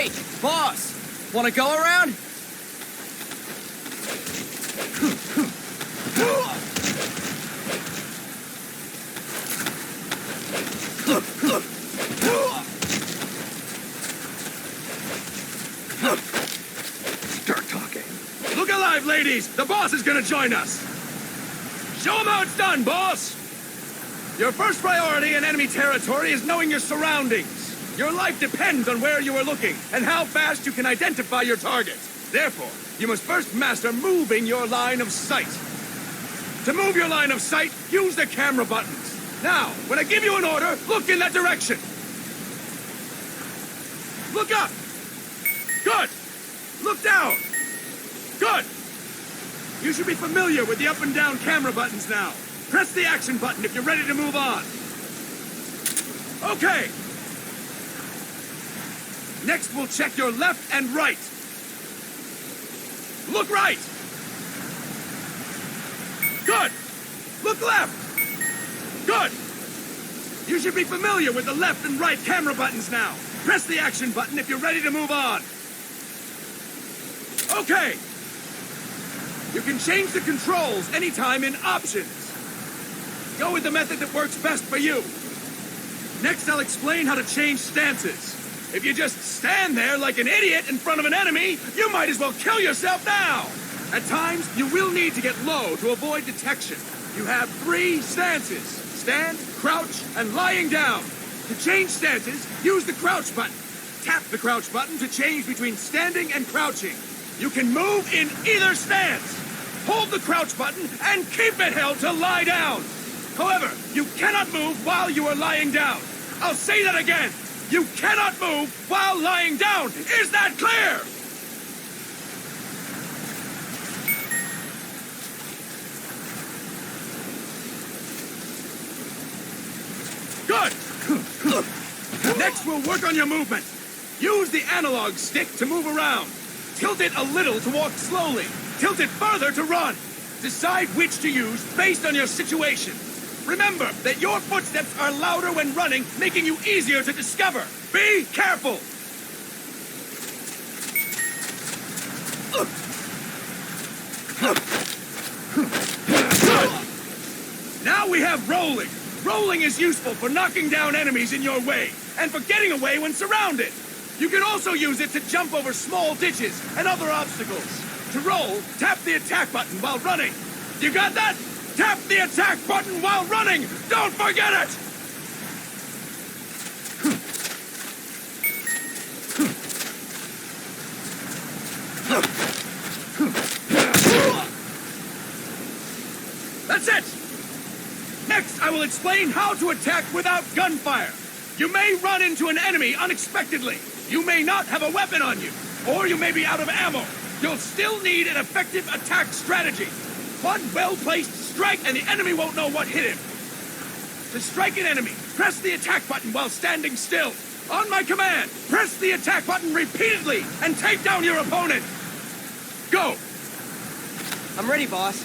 Hey, boss! Wanna go around? Start talking. Look alive, ladies! The boss is gonna join us! Show him how it's done, boss! Your first priority in enemy territory is knowing your surroundings. Your life depends on where you are looking and how fast you can identify your target. Therefore, you must first master moving your line of sight. To move your line of sight, use the camera buttons. Now, when I give you an order, look in that direction. Look up. Good. Look down. Good. You should be familiar with the up and down camera buttons now. Press the action button if you're ready to move on. Okay. Next, we'll check your left and right. Look right. Good. Look left. Good. You should be familiar with the left and right camera buttons now. Press the action button if you're ready to move on. Okay. You can change the controls anytime in Options. Go with the method that works best for you. Next, I'll explain how to change stances. If you just stand there like an idiot in front of an enemy, you might as well kill yourself now. At times, you will need to get low to avoid detection. You have 3 stances: stand, crouch, and lying down. To change stances, use the crouch button. Tap the crouch button to change between standing and crouching. You can move in either stance. Hold the crouch button and keep it held to lie down. However, you cannot move while you are lying down. I'll say that again. You cannot move while lying down. Is that clear? Good. Next, we'll work on your movement. Use the analog stick to move around. Tilt it a little to walk slowly. Tilt it further to run. Decide which to use based on your situation. Remember that your footsteps are louder when running, making you easier to discover. Be careful! Now we have rolling. Rolling is useful for knocking down enemies in your way, and for getting away when surrounded. You can also use it to jump over small ditches and other obstacles. To roll, tap the attack button while running. You got that? Tap the attack button while running! Don't forget it! That's it! Next, I will explain how to attack without gunfire. You may run into an enemy unexpectedly. You may not have a weapon on you, or you may be out of ammo. You'll still need an effective attack strategy. One well-placed strike and the enemy won't know what hit him. To strike an enemy, press the attack button while standing still. On my command, press the attack button repeatedly and take down your opponent. Go! I'm ready, boss.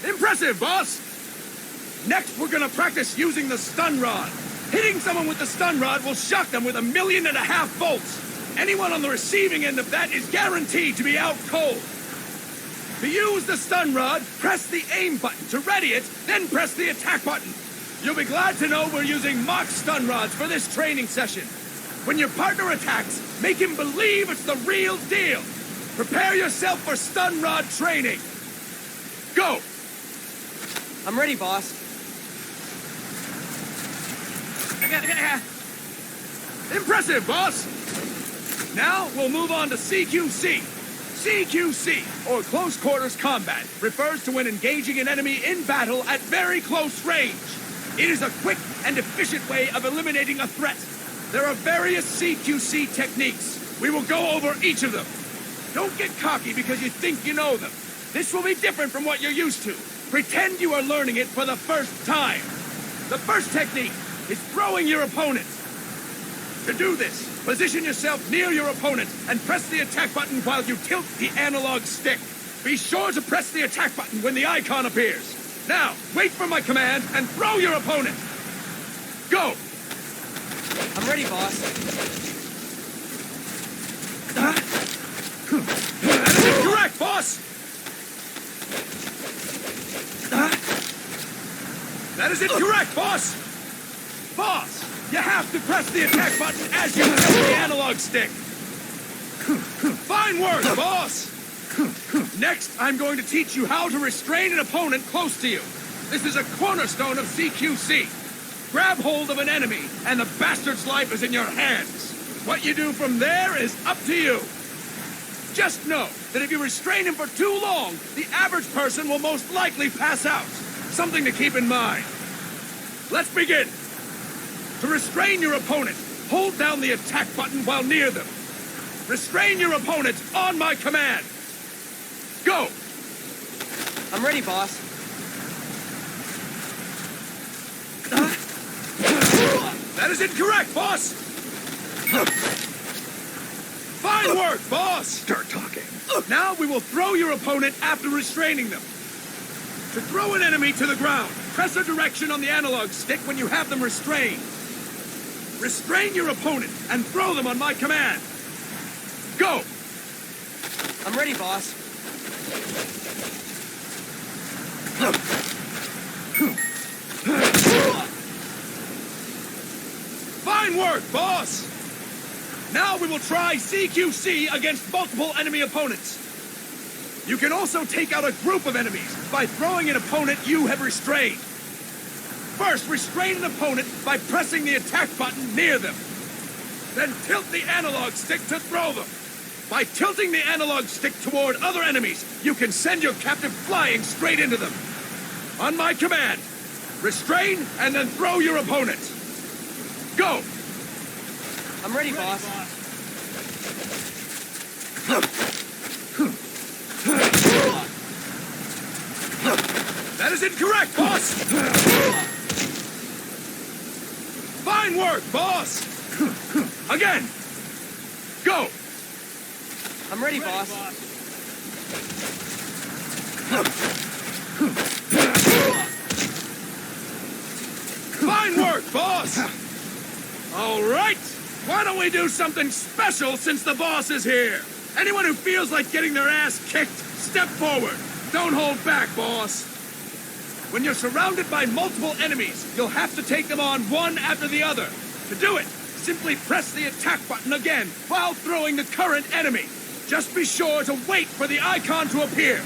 Impressive, boss! Next, we're gonna practice using the stun rod. Hitting someone with the stun rod will shock them with 1.5 million volts. Anyone on the receiving end of that is guaranteed to be out cold. To use the stun rod, press the aim button to ready it, then press the attack button. You'll be glad to know we're using mock stun rods for this training session. When your partner attacks, make him believe it's the real deal. Prepare yourself for stun rod training. Go! I'm ready, boss. Impressive, boss! Now, we'll move on to CQC. CQC, or Close Quarters Combat, refers to when engaging an enemy in battle at very close range. It is a quick and efficient way of eliminating a threat. There are various CQC techniques. We will go over each of them. Don't get cocky because you think you know them. This will be different from what you're used to. Pretend you are learning it for the first time. The first technique is throwing your opponent. To do this, position yourself near your opponent and press the attack button while you tilt the analog stick. Be sure to press the attack button when the icon appears. Now, wait for my command and throw your opponent. Go! I'm ready, boss. That is incorrect, boss! That is incorrect, boss! Boss, you have to press the attack button as you tilt the analog stick. Fine work, boss! Next, I'm going to teach you how to restrain an opponent close to you. This is a cornerstone of CQC. Grab hold of an enemy, and the bastard's life is in your hands. What you do from there is up to you. Just know that if you restrain him for too long, the average person will most likely pass out. Something to keep in mind. Let's begin. To restrain your opponent, hold down the attack button while near them. Restrain your opponent on my command. Go! I'm ready, boss. That is incorrect, boss! Fine work, boss! Start talking. Now we will throw your opponent after restraining them. To throw an enemy to the ground, press a direction on the analog stick when you have them restrained. Restrain your opponent and throw them on my command. Go! I'm ready, boss. Fine work, boss! Now we will try CQC against multiple enemy opponents. You can also take out a group of enemies by throwing an opponent you have restrained. First, restrain an opponent by pressing the attack button near them. Then tilt the analog stick to throw them. By tilting the analog stick toward other enemies, you can send your captive flying straight into them. On my command, restrain and then throw your opponent. Go! I'm ready, boss. That is incorrect, boss! Fine work, boss! Again! Go! I'm ready, boss. Fine work, boss! All right! Why don't we do something special since the boss is here? Anyone who feels like getting their ass kicked, step forward. Don't hold back, boss. When you're surrounded by multiple enemies, you'll have to take them on one after the other. To do it, simply press the attack button again while throwing the current enemy. Just be sure to wait for the icon to appear.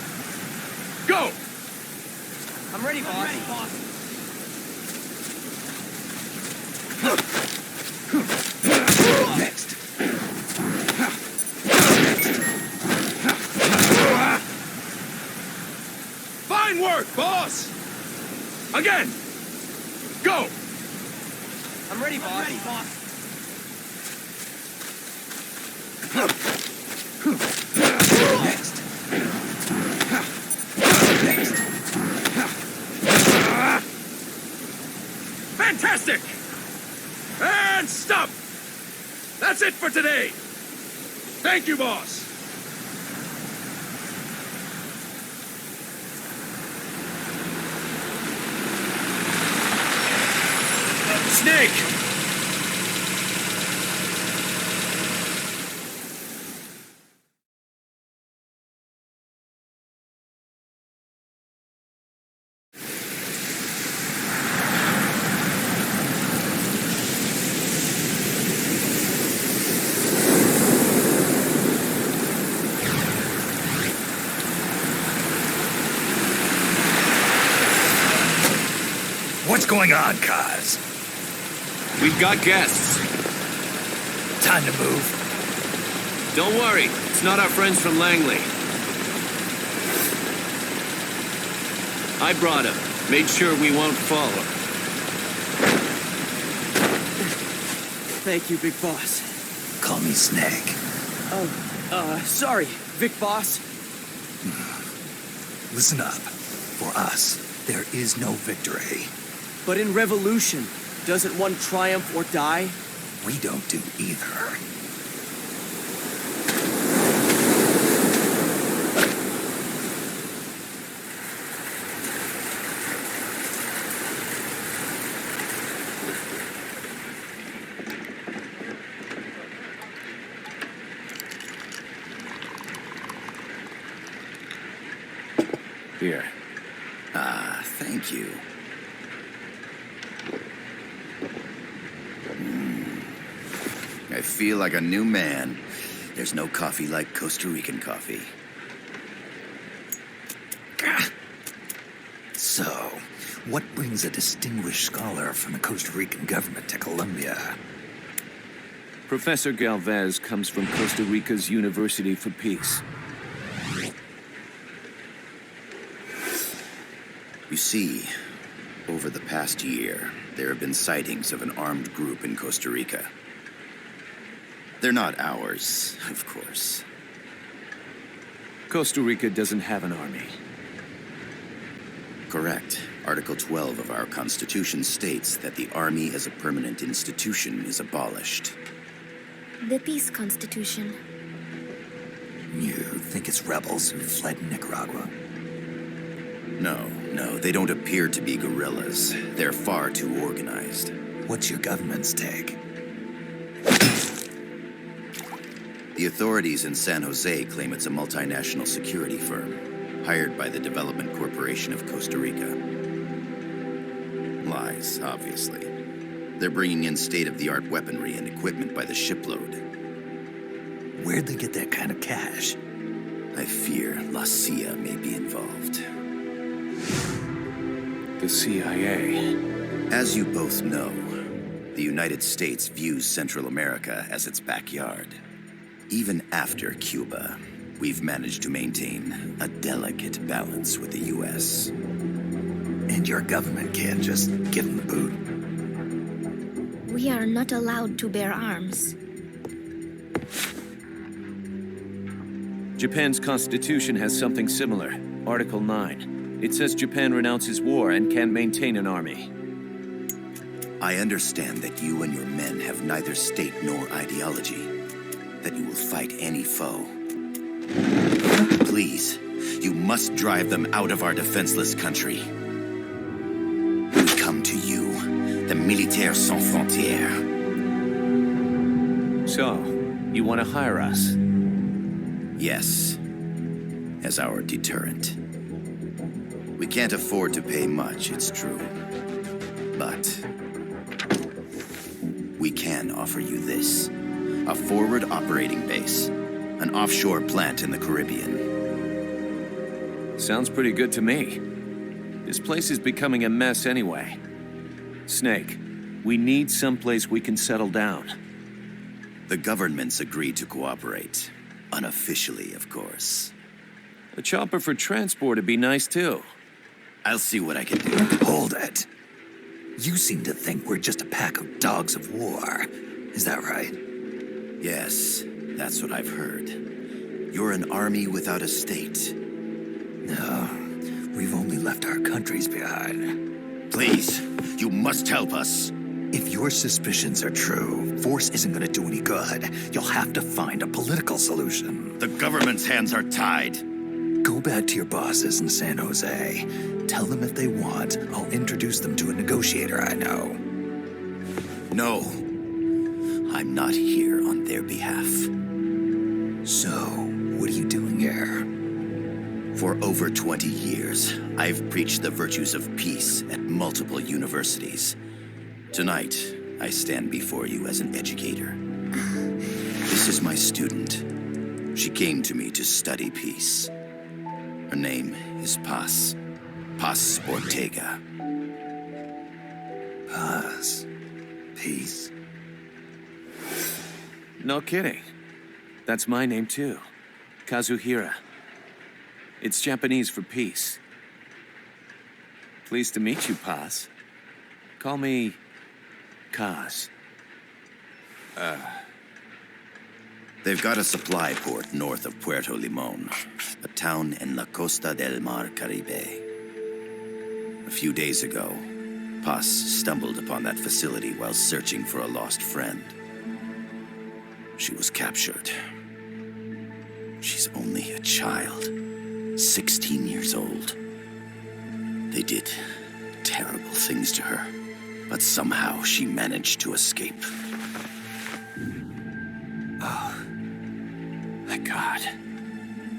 Go! I'm ready, boss. Next. Fine work, boss! Again! Go! I'm ready, boss. Next. Next. Fantastic! And stop! That's it for today! Thank you, boss! Snake! What's going on, Kaz? We've got guests. Time to move. Don't worry, it's not our friends from Langley. I brought him. Made sure we won't fall. Thank you, big boss. Call me Snake. Sorry, Vic Boss. Listen up. For us, there is no victory. But in revolution, doesn't one triumph or die? We don't do either. Here. Ah, thank you. I feel like a new man. There's no coffee like Costa Rican coffee. So, what brings a distinguished scholar from the Costa Rican government to Colombia? Professor Galvez comes from Costa Rica's University for Peace. You see, over the past year, there have been sightings of an armed group in Costa Rica. They're not ours, of course. Costa Rica doesn't have an army. Correct. Article 12 of our Constitution states that the Army as a permanent institution is abolished. The Peace Constitution. You think it's rebels who fled Nicaragua? No, they don't appear to be guerrillas. They're far too organized. What's your government's take? The authorities in San Jose claim it's a multinational security firm, hired by the Development Corporation of Costa Rica. Lies, obviously. They're bringing in state-of-the-art weaponry and equipment by the shipload. Where'd they get that kind of cash? I fear La CIA may be involved. The CIA. As you both know, the United States views Central America as its backyard. Even after Cuba, we've managed to maintain a delicate balance with the U.S. And your government can't just give them the boot? We are not allowed to bear arms. Japan's constitution has something similar. Article 9. It says Japan renounces war and can't maintain an army. I understand that you and your men have neither state nor ideology. That you will fight any foe. Please, you must drive them out of our defenseless country. We come to you, the Militaires Sans Frontières. So, you want to hire us? Yes, as our deterrent. We can't afford to pay much, it's true. But we can offer you this. A forward operating base. An offshore plant in the Caribbean. Sounds pretty good to me. This place is becoming a mess anyway. Snake, we need someplace we can settle down. The governments agreed to cooperate. Unofficially, of course. A chopper for transport would be nice too. I'll see what I can do. Hold it. You seem to think we're just a pack of dogs of war. Is that right? Yes, that's what I've heard. You're an army without a state. No, we've only left our countries behind. Please, you must help us. If your suspicions are true, force isn't going to do any good. You'll have to find a political solution. The government's hands are tied. Go back to your bosses in San Jose. Tell them if they want, I'll introduce them to a negotiator I know. No. I'm not here on their behalf. So, what are you doing here? For over 20 years, I've preached the virtues of peace at multiple universities. Tonight, I stand before you as an educator. This is my student. She came to me to study peace. Her name is Paz. Paz Ortega. Paz. Peace. No kidding. That's my name too. Kazuhira. It's Japanese for peace. Pleased to meet you, Paz. Call me Kaz. They've got a supply port north of Puerto Limon, a town in La Costa del Mar Caribe. A few days ago, Paz stumbled upon that facility while searching for a lost friend. She was captured. She's only a child, 16 years old. They did terrible things to her, but somehow she managed to escape. Oh, my God.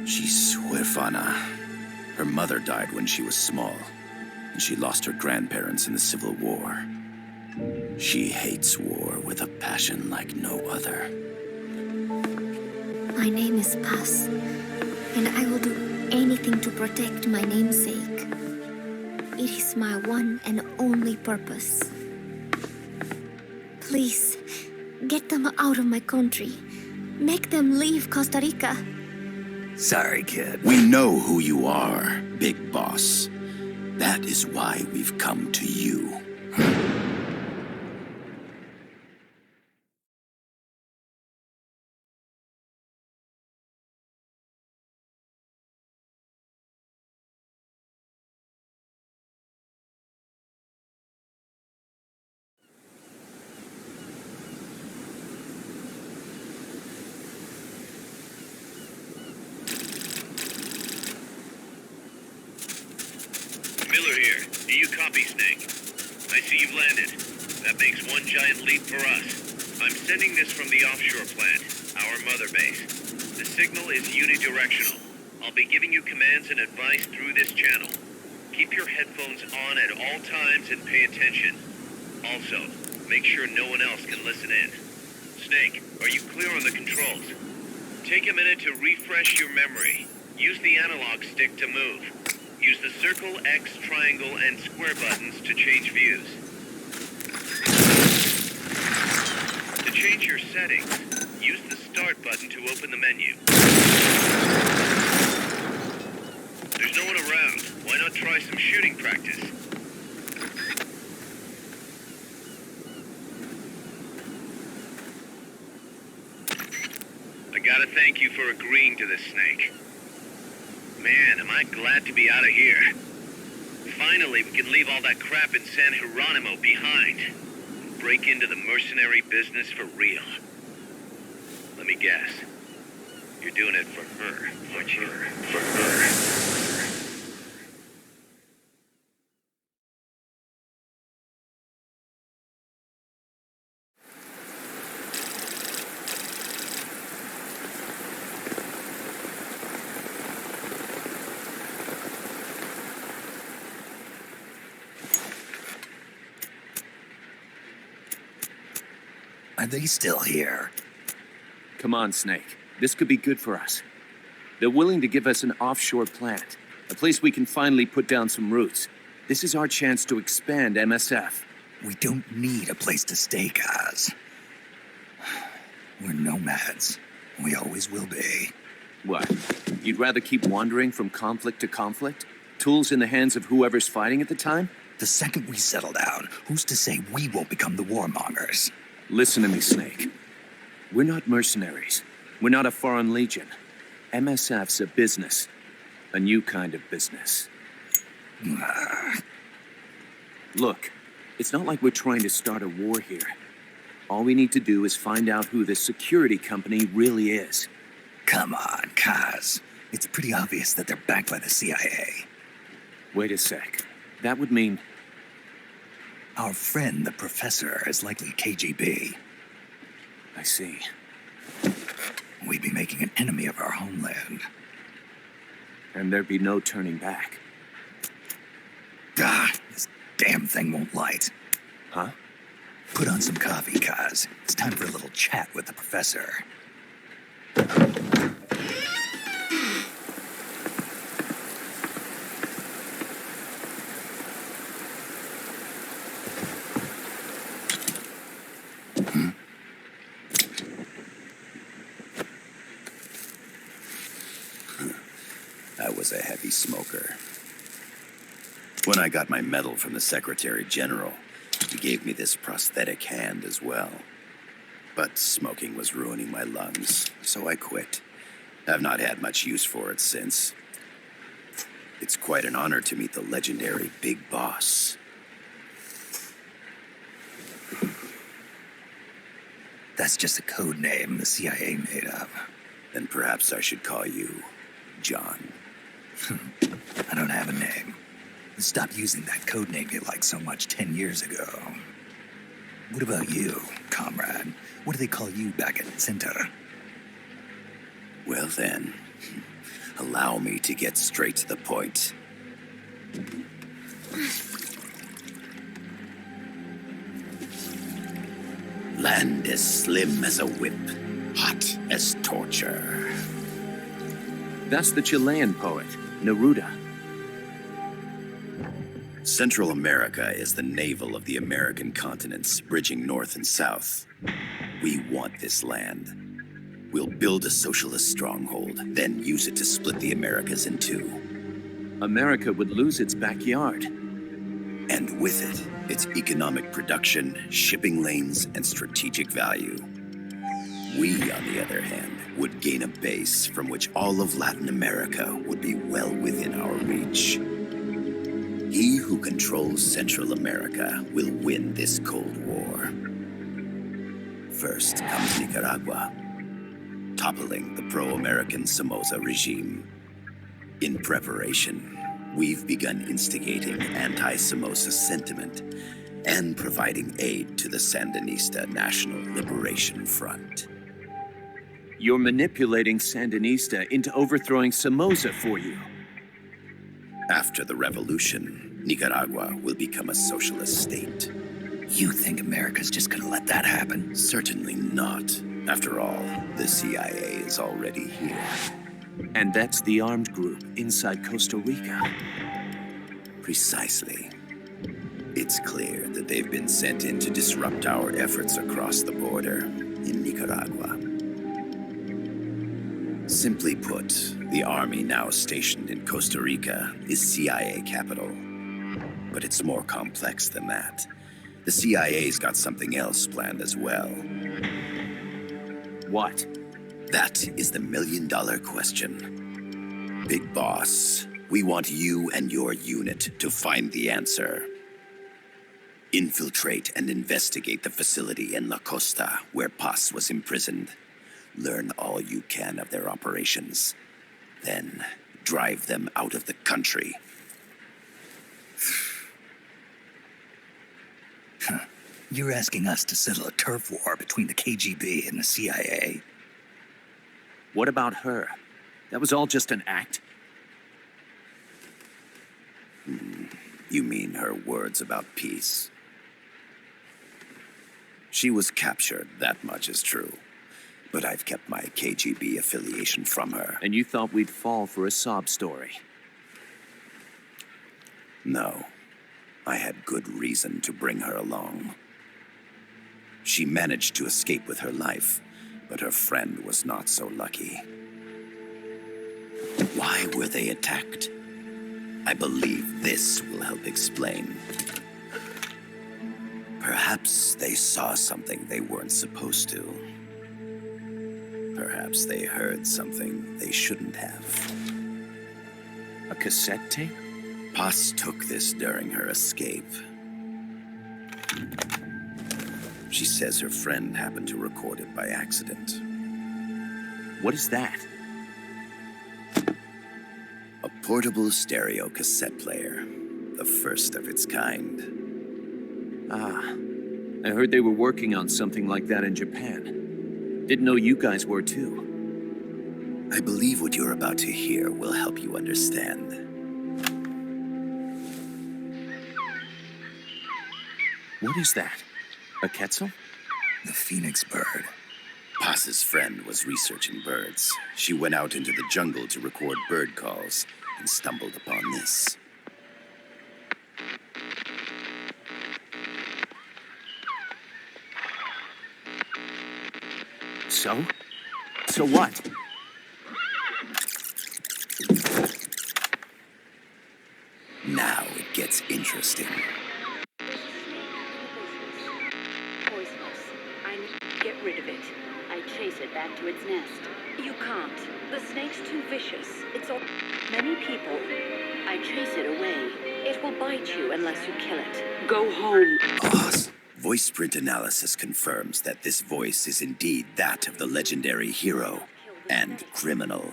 She's huérfana. Her mother died when she was small, and she lost her grandparents in the Civil War. She hates war with a passion like no other. My name is Paz, and I will do anything to protect my namesake. It is my one and only purpose. Please, get them out of my country. Make them leave Costa Rica. Sorry, kid. We know who you are, Big Boss. That is why we've come to you. Miller here. Do you copy, Snake? I see you've landed. That makes one giant leap for us. I'm sending this from the offshore plant, our mother base. The signal is unidirectional. I'll be giving you commands and advice through this channel. Keep your headphones on at all times and pay attention. Also, make sure no one else can listen in. Snake, are you clear on the controls? Take a minute to refresh your memory. Use the analog stick to move. Use the circle, X, triangle, and square buttons to change views. To change your settings, use the start button to open the menu. There's no one around. Why not try some shooting practice? I gotta thank you for agreeing to this, Snake. Man, am I glad to be out of here. Finally, we can leave all that crap in San Geronimo behind. And break into the mercenary business for real. Let me guess. You're doing it for her, aren't you? For her. Are they still here? Come on, Snake. This could be good for us. They're willing to give us an offshore plant, a place we can finally put down some roots. This is our chance to expand MSF. We don't need a place to stay, Kaz. We're nomads. We always will be. What? You'd rather keep wandering from conflict to conflict? Tools in the hands of whoever's fighting at the time? The second we settle down, who's to say we won't become the warmongers? Listen to me, Snake. We're not mercenaries. We're not a foreign legion. MSF's a business. A new kind of business. Look, it's not like we're trying to start a war here. All we need to do is find out who this security company really is. Come on, Kaz. It's pretty obvious that they're backed by the CIA. Wait a sec. That would mean... Our friend, the professor, is likely KGB. I see. We'd be making an enemy of our homeland. And there'd be no turning back. This damn thing won't light. Huh? Put on some coffee, Kaz. It's time for a little chat with the professor. I was a heavy smoker. When I got my medal from the Secretary General, he gave me this prosthetic hand as well. But smoking was ruining my lungs, so I quit. I've not had much use for it since. It's quite an honor to meet the legendary Big Boss. That's just a code name the CIA made up. Then perhaps I should call you John. I don't have a name. Stop using that code name you liked so much 10 years ago. What about you, comrade? What do they call you back at Center? Well then, Allow me to get straight to the point. Land as slim as a whip, hot as torture. That's the Chilean poet, Neruda. Central America is the navel of the American continents, bridging north and south. We want this land. We'll build a socialist stronghold, then use it to split the Americas in two. America would lose its backyard. And with it, its economic production, shipping lanes, and strategic value. We, on the other hand, would gain a base from which all of Latin America would be well within our reach. He who controls Central America will win this Cold War. First comes Nicaragua, toppling the pro-American Somoza regime. In preparation, we've begun instigating anti-Somoza sentiment and providing aid to the Sandinista National Liberation Front. You're manipulating Sandinista into overthrowing Somoza for you. After the revolution, Nicaragua will become a socialist state. You think America's just gonna let that happen? Certainly not. After all, the CIA is already here. And that's the armed group inside Costa Rica. Precisely. It's clear that they've been sent in to disrupt our efforts across the border in Nicaragua. Simply put, the army now stationed in Costa Rica is CIA capital. But it's more complex than that. The CIA's got something else planned as well. What? That is the million-dollar question. Big Boss, we want you and your unit to find the answer. Infiltrate and investigate the facility in La Costa where Paz was imprisoned. Learn all you can of their operations. Then drive them out of the country. You're asking us to settle a turf war between the KGB and the CIA? What about her? That was all just an act? You mean her words about peace? She was captured, that much is true. But I've kept my KGB affiliation from her. And you thought we'd fall for a sob story? No. I had good reason to bring her along. She managed to escape with her life, but her friend was not so lucky. Why were they attacked? I believe this will help explain. Perhaps they saw something they weren't supposed to. Perhaps they heard something they shouldn't have. A cassette tape? Paz took this during her escape. She says her friend happened to record it by accident. What is that? A portable stereo cassette player. The first of its kind. Ah, I heard they were working on something like that in Japan. Didn't know you guys were too. I believe what you're about to hear will help you understand. What is that? A Quetzal? The phoenix bird. Paz's friend was researching birds. She went out into the jungle to record bird calls and stumbled upon this. So? So what? Now it gets interesting. Poisonous. I need to get rid of it. I chase it back to its nest. You can't. The snake's too vicious. It's all... Many people. I chase it away. It will bite you unless you kill it. Go home. Voice print analysis confirms that this voice is indeed that of the legendary hero and criminal,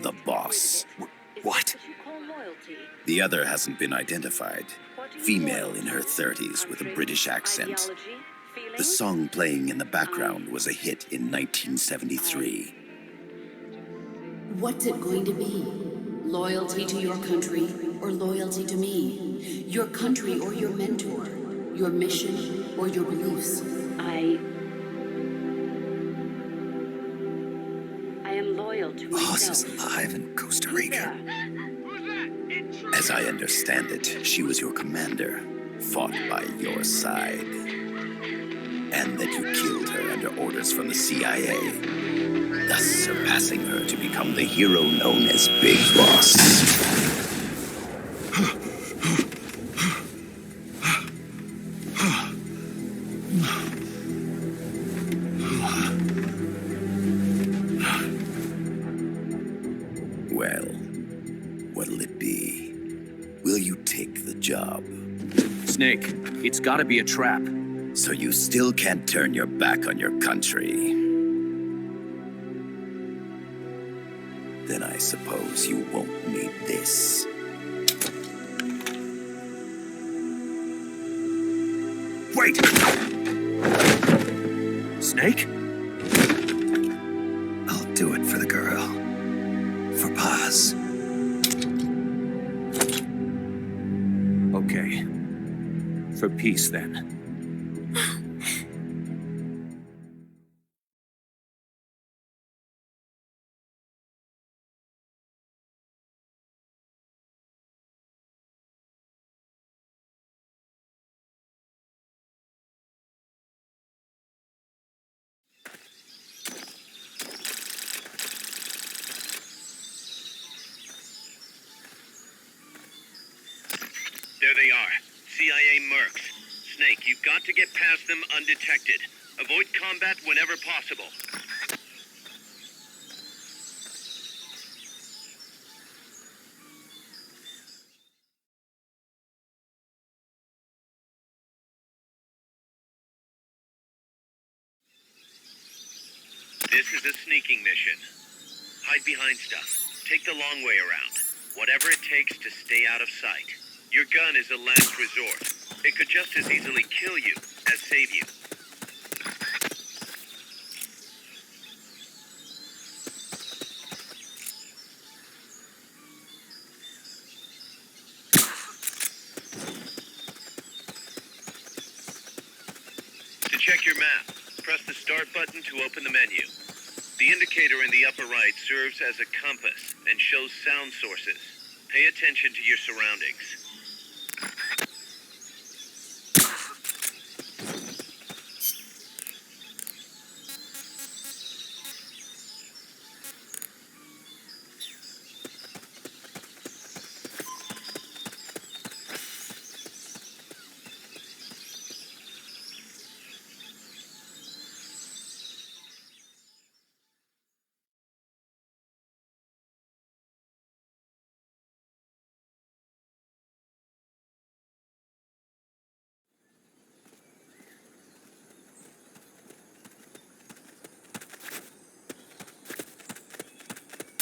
the boss. What? The other hasn't been identified. Female in her 30s with a British accent. The song playing in the background was a hit in 1973. What's it going to be? Loyalty to your country or loyalty to me? Your country or your mentor? Your mission or your beliefs? I am loyal to Boss myself. is alive in Costa Rica. As I understand it, she was your commander, fought by your side. And that you killed her under orders from the CIA, thus surpassing her to become the hero known as Big Boss. Well, what'll it be? Will you take the job? Snake, it's gotta be a trap. So you still can't turn your back on your country? Then I suppose you won't need this. Wait! Snake? I'll do it for the girl. For Paz. Okay. For peace, then. There they are. CIA mercs. Snake, you've got to get past them undetected. Avoid combat whenever possible. This is a sneaking mission. Hide behind stuff. Take the long way around. Whatever it takes to stay out of sight. Your gun is a last resort. It could just as easily kill you as save you. To check your map, press the start button to open the menu. The indicator in the upper right serves as a compass and shows sound sources. Pay attention to your surroundings.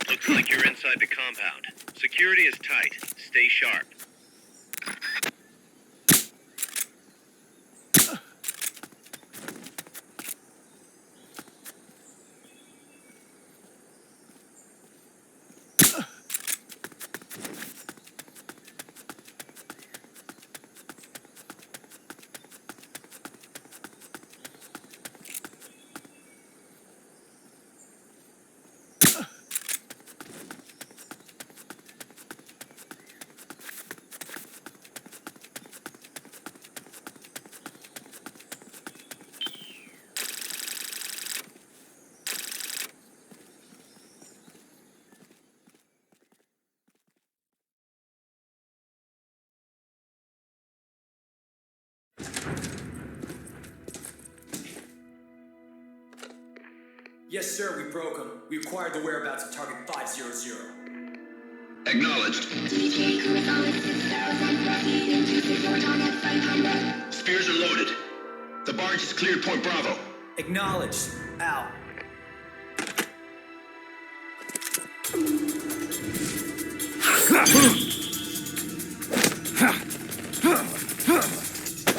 Looks like you're inside the compound. Security is tight. Stay sharp. Yes, sir, we broke them. We acquired the whereabouts of target 500. Acknowledged. Spears are loaded. The barge is cleared Point Bravo. Acknowledged. Out.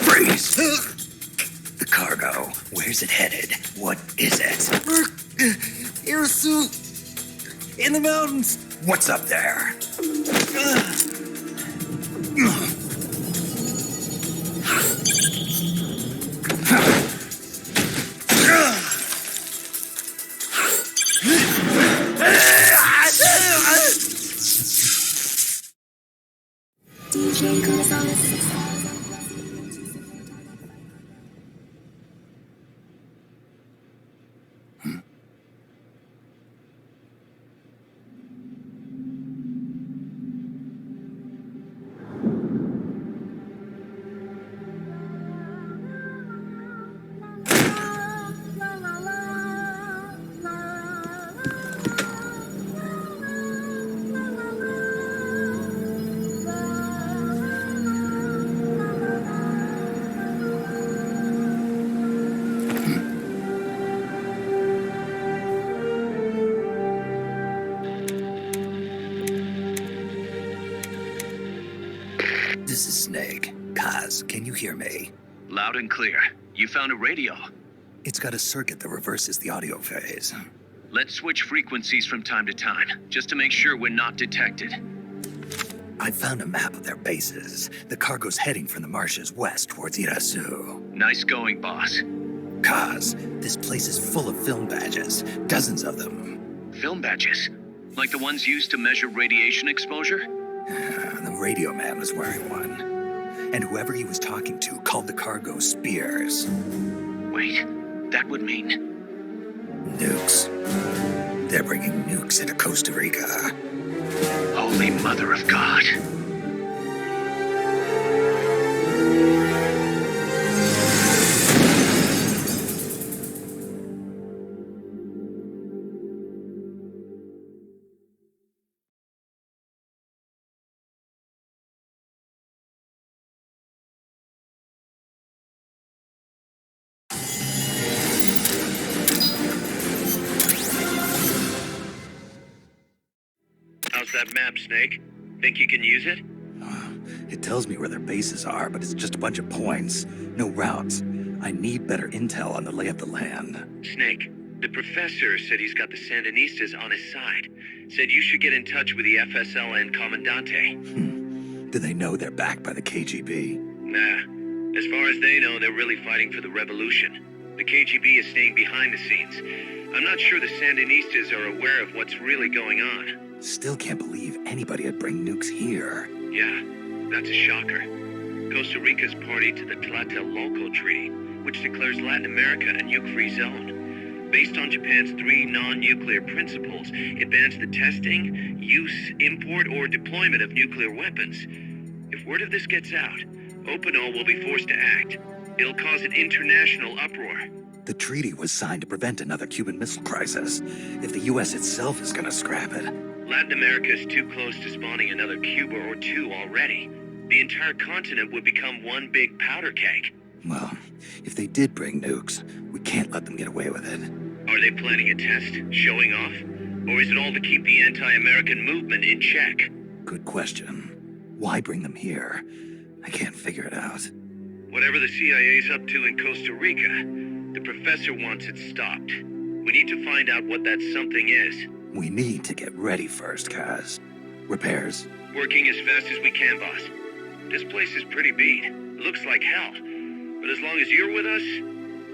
Freeze! The cargo. Where's it headed? What is it? Air suit! In the mountains! What's up there? DJ goes on a This is Snake. Kaz, can you hear me? Loud and clear. You found a radio. It's got a circuit that reverses the audio phase. Let's switch frequencies from time to time, just to make sure we're not detected. I found a map of their bases. The cargo's heading from the marshes west towards Irasu. Nice going, boss. Kaz, this place is full of film badges. Dozens of them. Film badges? Like the ones used to measure radiation exposure? The radio man was wearing one. And whoever he was talking to called the cargo spears. Wait, that would mean... Nukes. They're bringing nukes into Costa Rica. Holy Mother of God. How's that map, Snake? Think you can use it? It tells me where their bases are, but it's just a bunch of points. No routes. I need better intel on the lay of the land. Snake, the professor said he's got the Sandinistas on his side. Said you should get in touch with the FSL and Commandante. Do they know they're backed by the KGB? Nah. As far as they know, they're really fighting for the revolution. The KGB is staying behind the scenes. I'm not sure the Sandinistas are aware of what's really going on. Still can't believe anybody would bring nukes here. Yeah, that's a shocker. Costa Rica's party to the Tlatelolco Treaty, which declares Latin America a nuke-free zone. Based on Japan's 3 non-nuclear principles, it bans the testing, use, import, or deployment of nuclear weapons. If word of this gets out, Opino will be forced to act. It'll cause an international uproar. The treaty was signed to prevent another Cuban Missile Crisis. If the U.S. itself is gonna scrap it... Latin America is too close to spawning another Cuba or two already. The entire continent would become one big powder keg. Well, if they did bring nukes, we can't let them get away with it. Are they planning a test? Showing off? Or is it all to keep the anti-American movement in check? Good question. Why bring them here? I can't figure it out. Whatever the CIA's up to in Costa Rica, the professor wants it stopped. We need to find out what that something is. We need to get ready first, Kaz. Repairs? Working as fast as we can, boss. This place is pretty beat. Looks like hell. But as long as you're with us,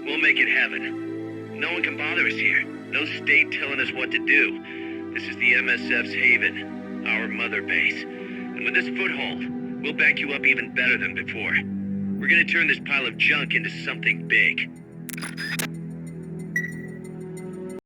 we'll make it heaven. No one can bother us here. No state telling us what to do. This is the MSF's haven, our mother base. And with this foothold, we'll back you up even better than before. We're gonna turn this pile of junk into something big.